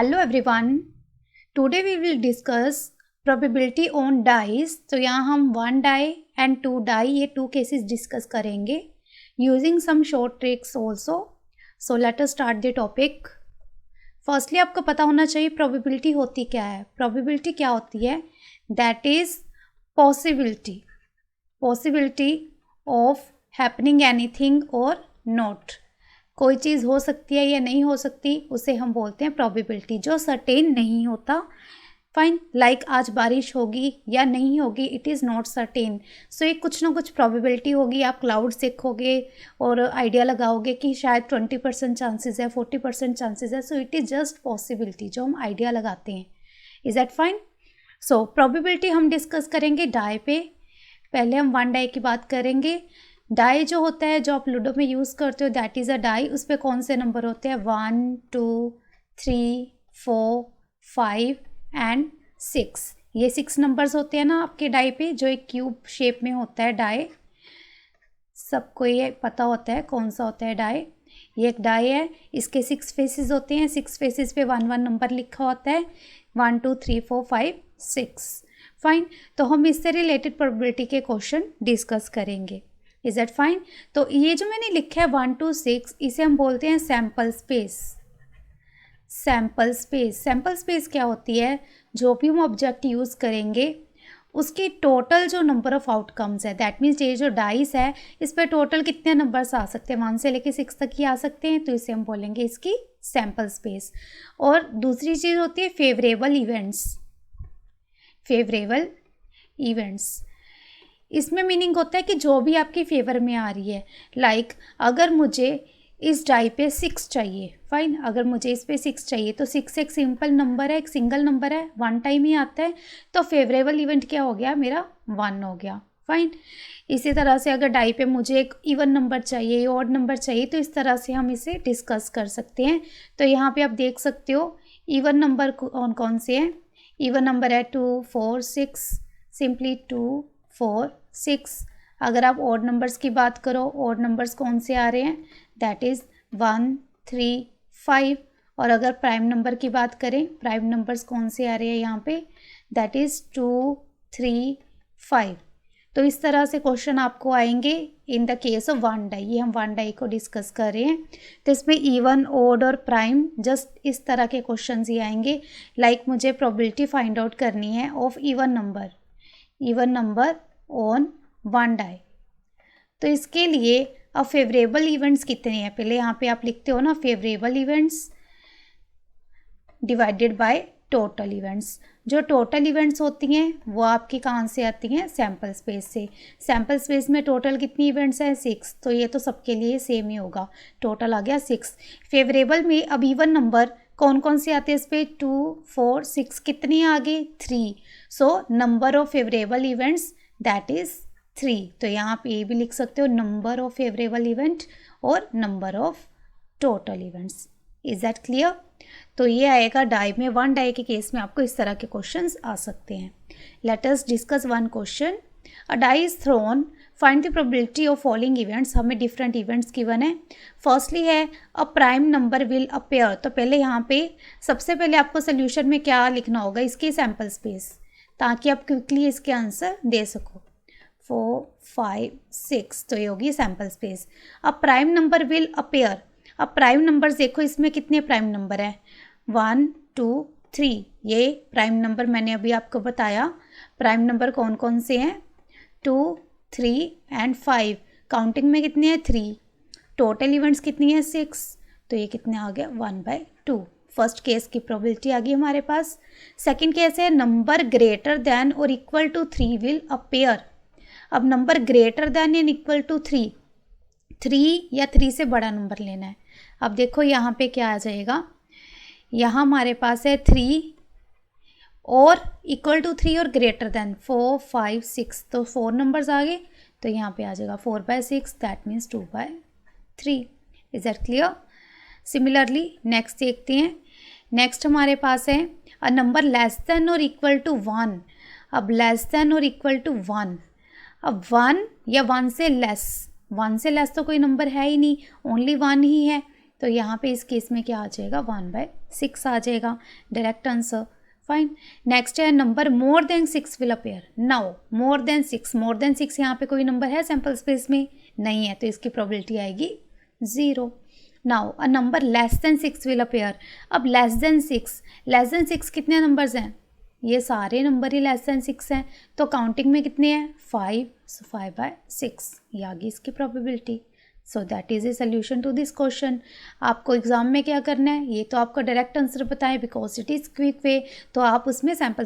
Hello everyone. Today we will discuss probability on dice. तो यहाँ हम 1 die and 2 die ये 2 cases discuss करेंगे using some short tricks also. So let us start the topic. Firstly आपको पता होना चाहिए probability होती क्या है. Probability क्या होती है? That is possibility of happening anything or not. कोई चीज़ हो सकती है या नहीं हो सकती उसे हम बोलते हैं प्रोबेबिलिटी, जो सर्टेन नहीं होता. फाइन, लाइक आज बारिश होगी या नहीं होगी, इट इज़ नॉट सर्टेन. सो ये कुछ ना कुछ प्रोबेबिलिटी होगी. आप क्लाउड्स देखोगे और आइडिया लगाओगे कि शायद 20% चांसेस है, 40% चांसेस है. So it is just possibility जो हम आइडिया लगाते हैं. Is that fine? So probability हम डिस्कस करेंगे डाई पे. पहले हम 1 डाई की बात करेंगे. डाई जो होता है जो आप लूडो में यूज़ करते हो, दैट इज़ अ डाई. उस पर कौन से नंबर होते हैं? 1, 2, 3, 4, 5 एंड 6. ये 6 नंबर्स होते हैं ना आपके डाई पे, जो एक क्यूब शेप में होता है डाई. सबको ये पता होता है कौन सा होता है डाई. ये एक डाई है, इसके 6 फेसेस होते हैं. 6 फेसेस पे 1 1 नंबर लिखा होता है. 1 2 3 4 5 6. फाइन, तो हम इससे रिलेटेड प्रोबेबिलिटी के क्वेश्चन डिस्कस करेंगे. Is that fine? तो ये जो मैंने लिखा है 1 2 6, इसे हम बोलते हैं सैम्पल स्पेस. सैम्पल स्पेस क्या होती है? जो भी हम ऑब्जेक्ट यूज़ करेंगे उसके टोटल जो नंबर ऑफ आउटकम्स है, दैट मीन्स ये जो डाइस है इस पर टोटल कितने नंबर्स आ सकते हैं, 1 से लेके 6 तक ही आ सकते हैं. तो इसे हम बोलेंगे इसकी सैम्पल स्पेस. और दूसरी चीज़ होती है फेवरेबल इवेंट्स. इसमें मीनिंग होता है कि जो भी आपके फेवर में आ रही है. लाइक अगर मुझे इस डाई पे 6 चाहिए, फाइन, अगर मुझे इस पे 6 चाहिए तो 6 एक सिंपल नंबर है, एक सिंगल नंबर है, 1 टाइम ही आता है. तो फेवरेबल इवेंट क्या हो गया? मेरा 1 हो गया. फाइन. इसी तरह से अगर डाई पे मुझे एक इवन नंबर चाहिए, ऑड नंबर चाहिए, तो इस तरह से हम इसे डिस्कस कर सकते हैं. तो यहाँ पे आप देख सकते हो इवन नंबर कौन कौन से हैं. इवन नंबर है 2 4 6, सिंपली 2 4 6. अगर आप ऑड नंबर्स की बात करो, ऑड नंबर्स कौन से आ रहे हैं? That is 1 3 5. और अगर प्राइम नंबर की बात करें, प्राइम नंबर्स कौन से आ रहे हैं यहाँ पे? That is 2 3 5. तो इस तरह से क्वेश्चन आपको आएंगे in the case of 1 die. ये हम 1 डाई को डिस्कस कर रहे हैं. तो इसमें इवन, ऑड और प्राइम जस्ट इस तरह के क्वेश्चन ही आएंगे. लाइक मुझे प्रोबेबिलिटी फाइंड आउट करनी है of even number on 1 die. तो इसके लिए अब फेवरेबल इवेंट्स कितने हैं? पहले यहाँ पे आप लिखते हो ना, favourable events divided by total events. जो टोटल इवेंट्स होती हैं वो आपकी कहाँ से आती हैं? सैम्पल स्पेस से. सैम्पल स्पेस में टोटल कितनी इवेंट्स हैं? 6. तो ये तो सबके लिए सेम ही होगा. टोटल आ गया 6. फेवरेबल में अब इवन नंबर कौन कौन से आते हैं इस पर? 2 4 6. कितनी आ गई? 3. So number of favourable events that is 3. तो यहाँ पे ये भी लिख सकते हो, नंबर ऑफ फेवरेबल इवेंट और number of total events. Is that clear? तो ये आएगा डाई में. 1 डाई के केस में आपको इस तरह के क्वेश्चंस आ सकते हैं. Let us discuss one question. A die is thrown, find the probability of following events. हमें डिफरेंट इवेंट्स गिवन है. फर्स्टली है a prime number will appear. तो पहले यहाँ पे सबसे पहले आपको सोल्यूशन में क्या लिखना होगा? इसकी सैम्पल स्पेस, ताकि आप क्विकली इसके आंसर दे सको. 4 5 6. तो ये होगी सैम्पल स्पेस. अब प्राइम नंबर विल अपीयर. अब प्राइम नंबर्स देखो, इसमें कितने प्राइम नंबर है? 1 2 3. ये प्राइम नंबर मैंने अभी आपको बताया. प्राइम नंबर कौन कौन से हैं? 2 3 एंड 5. काउंटिंग में कितने हैं? 3. टोटल इवेंट्स कितनी है? 6. तो ये कितने आ गया? 1/2. फर्स्ट केस की प्रोबेबिलिटी आ गई हमारे पास. सेकेंड केस है नंबर ग्रेटर देन और इक्वल टू 3 विल अपीयर. अब number greater than and equal to 3 या 3 से बड़ा नंबर लेना है. अब देखो यहाँ पे क्या आ जाएगा. यहाँ हमारे पास है 3 और इक्वल टू 3 और ग्रेटर देन 4 5 6. तो 4 नंबर्स आ गए. तो यहाँ पे आ जाएगा 4/6, that means 2/3. Is that clear? Similarly next देखते हैं. नेक्स्ट हमारे पास है अ नंबर लेस देन और इक्वल टू 1. अब लेस देन और इक्वल टू 1. अब 1 या 1 से लेस तो कोई नंबर है ही नहीं, ओनली 1 ही है. तो यहाँ पे इस केस में क्या आ जाएगा 1/6 आ जाएगा, डायरेक्ट आंसर। फाइन। नेक्स्ट है number more than 6 will appear. Now more than 6 यहाँ पे कोई नंबर है सैम्पल स्पेस में? नहीं है, तो इसकी प्रोबेबिलिटी आएगी 0। Now a number less than 6 will appear. अब लेस देन 6 कितने नंबर्स हैं? ये सारे नंबर ही लेस देन 6 हैं, तो काउंटिंग में कितने हैं? 5, सो 5/6 ये आ गई इसकी probability. So that is a solution to this question. आपको एग्जाम में क्या करना है, ये तो आपको डायरेक्ट आंसर बताएं because it is quick way, तो आप उसमें सैम्पल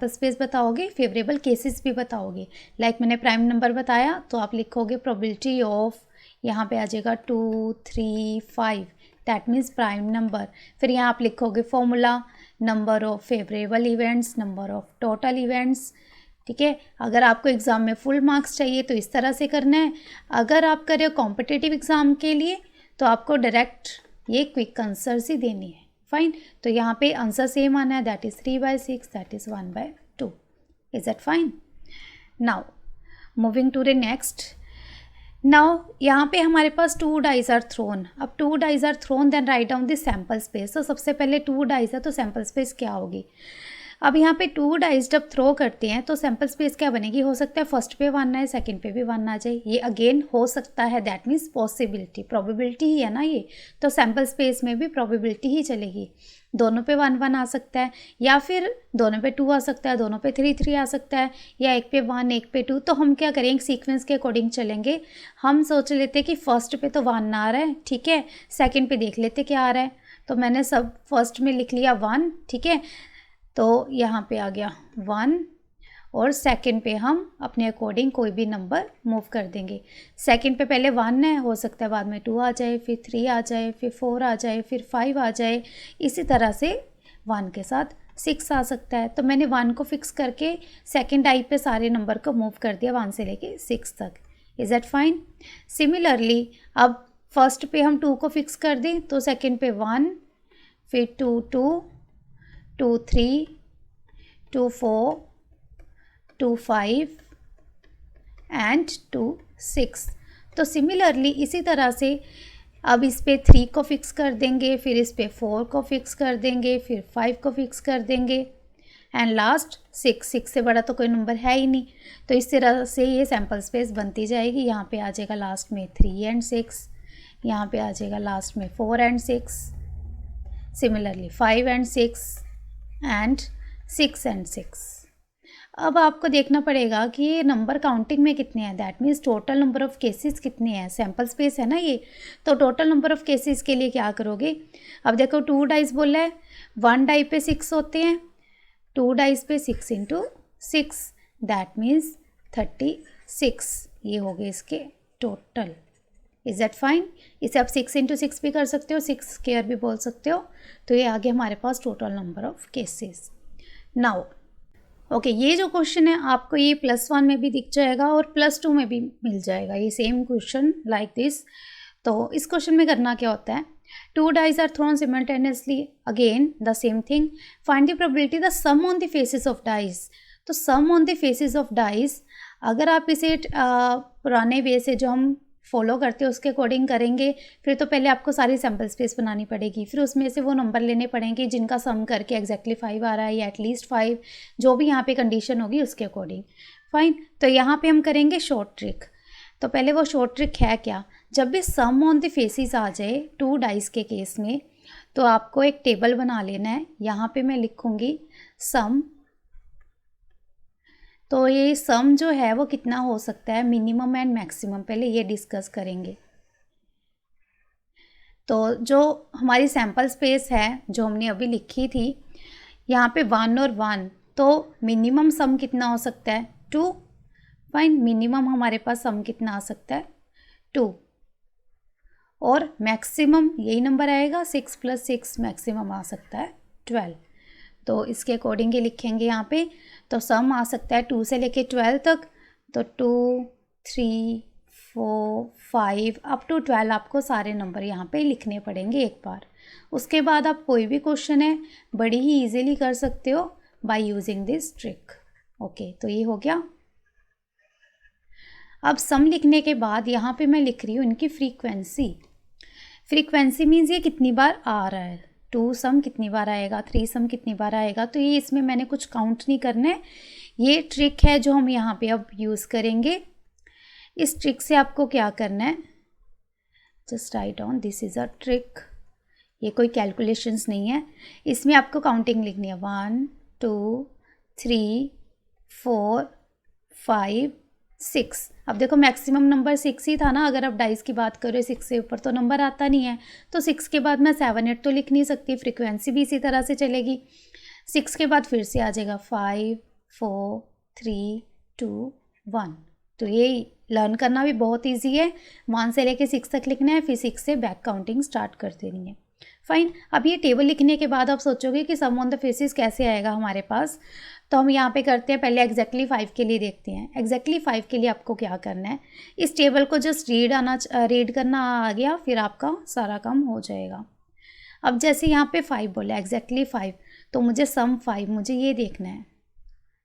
स्पेस बताओगे, फेवरेबल केसेस भी बताओगे। लाइक मैंने प्राइम नंबर बताया, तो आप लिखोगे प्रोबेबिलिटी ऑफ, यहाँ पे आ जाएगा 2, 3, 5, दैट मीन्स प्राइम नंबर। फिर यहाँ आप लिखोगे formula, number of favourable events, number of total events. ठीक है, अगर आपको एग्ज़ाम में फुल मार्क्स चाहिए तो इस तरह से करना है। अगर आप कर रहे हो कॉम्पिटिटिव एग्ज़ाम के लिए तो आपको डायरेक्ट ये क्विक आंसर्स ही देनी है। फाइन, तो यहाँ पे आंसर सेम आना है, that is 3/6, that is 1/2। Is that fine? Now moving to the next. Now यहाँ पे हमारे पास 2 डाइज आर थ्रोन। अब 2 dies are thrown, then write down this sample space. तो सबसे पहले 2 डाइज है तो सैम्पल स्पेस क्या होगी? अब यहाँ पे 2 डाइस जब थ्रो करते हैं तो सैम्पल स्पेस क्या बनेगी? हो सकता है फर्स्ट पे 1 आए, सेकंड पे भी 1 आ जाए, ये अगेन हो सकता है, दैट मीन्स पॉसिबिलिटी, प्रोबेबिलिटी ही है ना ये, तो सैम्पल स्पेस में भी प्रोबेबिलिटी ही चलेगी। दोनों पे 1 आ सकता है, या फिर दोनों पे 2 आ सकता है, दोनों पे 3 आ सकता है, या एक पे 1 एक पे 2। तो हम क्या करेंगे, सीक्वेंस के अकॉर्डिंग चलेंगे। हम सोच लेते कि फर्स्ट पे तो 1 आ रहा है, ठीक है, सेकेंड पे देख लेते क्या आ रहा है। तो मैंने सब फर्स्ट में लिख लिया 1, ठीक है, तो यहाँ पे आ गया 1, और सेकंड पे हम अपने अकॉर्डिंग कोई भी नंबर मूव कर देंगे। सेकंड पे पहले 1 है, हो सकता है बाद में 2 आ जाए, फिर 3 आ जाए, फिर 4 आ जाए, फिर 5 आ जाए, इसी तरह से 1 के साथ 6 आ सकता है। तो मैंने 1 को फिक्स करके सेकंड डाई पे सारे नंबर को मूव कर दिया 1 से लेके 6 तक। Is that fine? सिमिलरली अब फर्स्ट पे हम 2 को फिक्स कर दें तो सेकंड पे 1, फिर 2, 2, 3, 2, 4, 2, 5 एंड 2, 6। तो सिमिलरली इसी तरह से अब इस पे 3 को फिक्स कर देंगे, फिर इस पे 4 को फिक्स कर देंगे, फिर 5 को फिक्स कर देंगे, एंड लास्ट 6 से बड़ा तो कोई नंबर है ही नहीं। तो इस तरह से ये सैम्पल स्पेस बनती जाएगी। यहाँ पे आ जाएगा लास्ट में 3 एंड 6, यहाँ पे आ जाएगा लास्ट में 4 and 6, similarly 5 and 6 and 6 and 6। अब आपको देखना पड़ेगा कि ये नंबर काउंटिंग में कितने हैं, that means total number of cases कितने हैं। सैम्पल स्पेस है ना ये, तो टोटल नंबर ऑफ़ केसेस के लिए क्या करोगे? अब देखो 2 डाइस बोला है, 1 डाई पे 6 होते हैं, 2 डाइस पे 6 × 6, दैट मीन्स 36 ये हो गए इसके टोटल। Is that fine? इसे आप 6 × 6 भी कर सकते हो, 6 स्क्वायर भी बोल सकते हो। तो ये आगे हमारे पास total number of cases. Now okay, ये जो क्वेश्चन है आपको ये +1 में भी दिख जाएगा और +2 में भी मिल जाएगा, ये सेम क्वेश्चन लाइक दिस। तो इस क्वेश्चन में करना क्या होता है, 2 dice are thrown simultaneously, again the same thing, find the probability the sum on the faces of dice. तो sum on the faces of dice, अगर आप इसे पुराने वे से जो हम फॉलो करते हैं उसके अकॉर्डिंग करेंगे, फिर तो पहले आपको सारी सैम्पल स्पेस बनानी पड़ेगी, फिर उसमें से वो नंबर लेने पड़ेंगे जिनका सम करके एग्जैक्टली 5 आ रहा है या एटलीस्ट 5, जो भी यहाँ पे कंडीशन होगी उसके अकॉर्डिंग। फाइन, तो यहाँ पे हम करेंगे शॉर्ट ट्रिक। तो पहले वो शॉर्ट ट्रिक है क्या, जब भी सम ऑन द फेसेस आ जाए 2 डाइस के केस में, तो आपको एक टेबल बना लेना है। यहाँ पे मैं लिखूँगी सम, तो ये सम जो है वो कितना हो सकता है, मिनिमम एंड मैक्सिमम, पहले ये डिस्कस करेंगे। तो जो हमारी सैम्पल स्पेस है जो हमने अभी लिखी थी, यहाँ पे 1 और 1, तो मिनिमम सम कितना हो सकता है 2। फाइन, मिनिमम हमारे पास सम कितना आ सकता है 2, और मैक्सिमम यही नंबर आएगा 6 + 6, मैक्सिमम आ सकता है 12। तो इसके अकॉर्डिंग ही लिखेंगे यहाँ पे। तो सम आ सकता है 2 से लेके 12 तक, तो 2, 3, 4, 5 अप टू 12 आपको सारे नंबर यहाँ पे लिखने पड़ेंगे एक बार। उसके बाद आप कोई भी क्वेश्चन है बड़ी ही इजीली कर सकते हो by using this trick. Okay, तो ये हो गया। अब सम लिखने के बाद यहाँ पे मैं लिख रही हूँ इनकी फ्रीक्वेंसी। फ्रीक्वेंसी मीन्स ये कितनी बार आ रहा है, 2 सम कितनी बार आएगा, 3 सम कितनी बार आएगा, तो ये इसमें मैंने कुछ काउंट नहीं करना है। ये ट्रिक है जो हम यहाँ पे अब यूज़ करेंगे। इस ट्रिक से आपको क्या करना है, just right on this is a trick. ये कोई कैलकुलेशंस नहीं है, इसमें आपको काउंटिंग लिखनी है 1 2 3 4 5 6। अब देखो मैक्सिमम नंबर 6 ही था ना, अगर आप डाइस की बात करो 6 से ऊपर तो नंबर आता नहीं है, तो 6 के बाद मैं 7 8 तो लिख नहीं सकती। फ्रीक्वेंसी भी इसी तरह से चलेगी, 6 के बाद फिर से आ जाएगा 5 4 3 2 1। तो ये लर्न करना भी बहुत ईजी है, 1 से लेके 6 तक लिखना है, फिर 6 से बैक काउंटिंग स्टार्ट कर देनी है। फाइन। अब ये टेबल लिखने के बाद आप सोचोगे कि सम ऑन द फेसेस कैसे आएगा हमारे पास, तो हम यहाँ पे करते हैं, पहले एग्जैक्टली 5 के लिए देखते हैं। एग्जैक्टली 5 के लिए आपको क्या करना है, इस टेबल को जस्ट रीड करना आ गया, फिर आपका सारा काम हो जाएगा। अब जैसे यहाँ पे 5 बोला, एग्जैक्टली 5, तो मुझे सम 5 मुझे ये देखना है,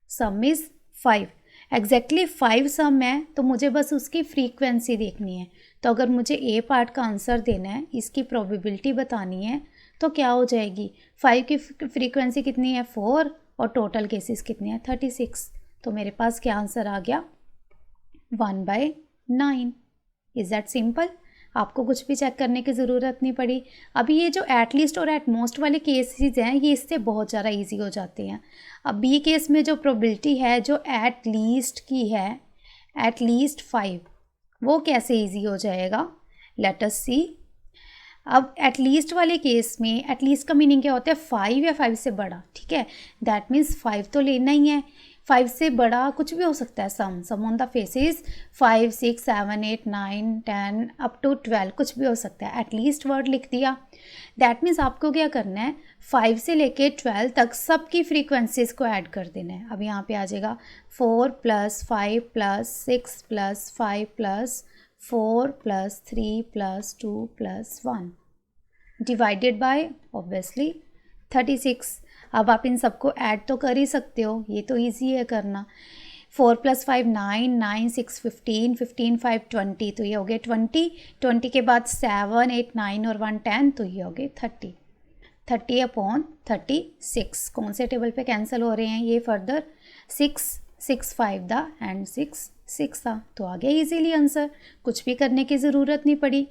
सम इज़ 5, एग्जैक्टली 5 सम है, तो मुझे बस उसकी फ्रीक्वेंसी देखनी है। तो अगर मुझे ए पार्ट का आंसर देना है, इसकी प्रोबेबिलिटी बतानी है, तो क्या हो जाएगी, 5 की फ्रीक्वेंसी कितनी है 4 और टोटल केसेस कितने हैं 36। तो मेरे पास क्या आंसर आ गया 1/9। इज़ दैट सिंपल, आपको कुछ भी चेक करने की ज़रूरत नहीं पड़ी। अभी ये जो एटलीस्ट और एट मोस्ट वाले केसेस हैं, ये इससे बहुत ज़्यादा इजी हो जाते हैं। अब बी केस में जो प्रोबेबिलिटी है जो एट लीस्ट की है, एट लीस्ट 5, वो कैसे इजी हो जाएगा, लेट अस सी। अब एटलीस्ट वाले केस में एटलीस्ट का मीनिंग क्या होता है, 5 या 5 से बड़ा, ठीक है, दैट मीन्स 5 तो लेना ही है, 5 से बड़ा कुछ भी हो सकता है। Sum on the faces 5 6 7 8 9 10 up to 12 कुछ भी हो सकता है। एटलीस्ट वर्ड लिख दिया, दैट मीन्स आपको क्या करना है, 5 से लेके 12 तक सबकी फ्रीक्वेंसीज को ऐड कर देना है। अब यहाँ पे आ जाएगा 4 + 5 + 6 + 5 + 4 + 3 + 2 + 1 डिवाइडेड बाय ऑब्वियसली 36। अब आप इन सबको ऐड तो कर ही सकते हो, ये तो इजी है करना। 4 + 5 9 9 6 15 15 5 20, तो ये हो गए 20। 20 के बाद 7 8 9 और 1 10, तो ये हो गए 30। 30/36 कौन से टेबल पे कैंसिल हो रहे हैं, ये फर्दर 6 6 5 दा एंड 6 6 था, तो आ गया इजीली आंसर, कुछ भी करने की ज़रूरत नहीं पड़ी।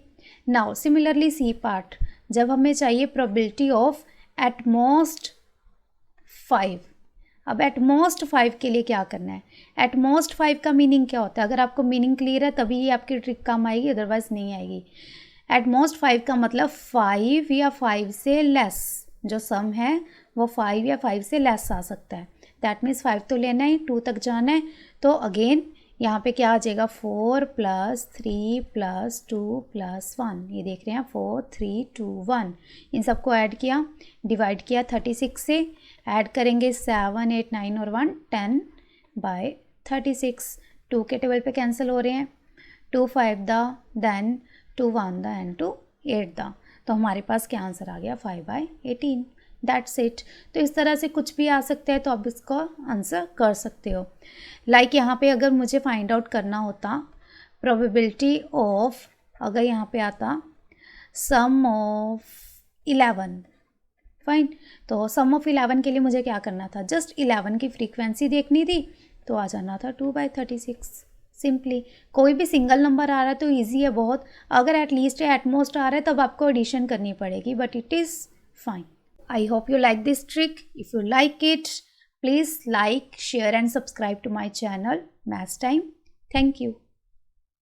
नाउ सिमिलरली सी पार्ट, जब हमें चाहिए प्रोबेबिलिटी ऑफ एट मोस्ट 5। अब एट मोस्ट 5 के लिए क्या करना है, एट मोस्ट 5 का मीनिंग क्या होता है, अगर आपको मीनिंग क्लियर है तभी ये आपकी ट्रिक काम आएगी, अदरवाइज नहीं आएगी। एट मोस्ट 5 का मतलब 5 या 5 से लेस, जो सम है वो 5 या 5 से लेस आ सकता है। दैट मीन्स 5 तो लेना है, 2 तक जाना है, तो अगेन यहाँ पे क्या आ जाएगा 4 + 3 + 2 + 1, ये देख रहे हैं 4 3 2 1, इन सबको ऐड किया, डिवाइड किया 36 से, ऐड करेंगे 7 8 9 और 1 10/36। 2 के टेबल पे कैंसिल हो रहे हैं, 2 5 दा, देन 2 1 दा एंड 2 8 दा, तो हमारे पास क्या आंसर आ गया 5/18। That's it. तो इस तरह से कुछ भी आ सकता है, तो आप इसको आंसर कर सकते हो। लाइक यहाँ पे अगर मुझे फाइंड आउट करना होता प्रोबेबिलिटी ऑफ, अगर यहाँ पे आता सम ऑफ 11, फाइन, तो सम ऑफ 11 के लिए मुझे क्या करना था, जस्ट 11 की फ्रीक्वेंसी देखनी थी, तो आ जाना था 2/36 सिंपली। कोई भी सिंगल नंबर आ रहा है तो ईजी है बहुत, अगर एट लीस्ट या एट मोस्ट आ रहा है तब आपको एडिशन करनी पड़ेगी, but it is fine. I hope you like this trick. If you like it, please like, share and subscribe to my channel Maths Time. Thank you.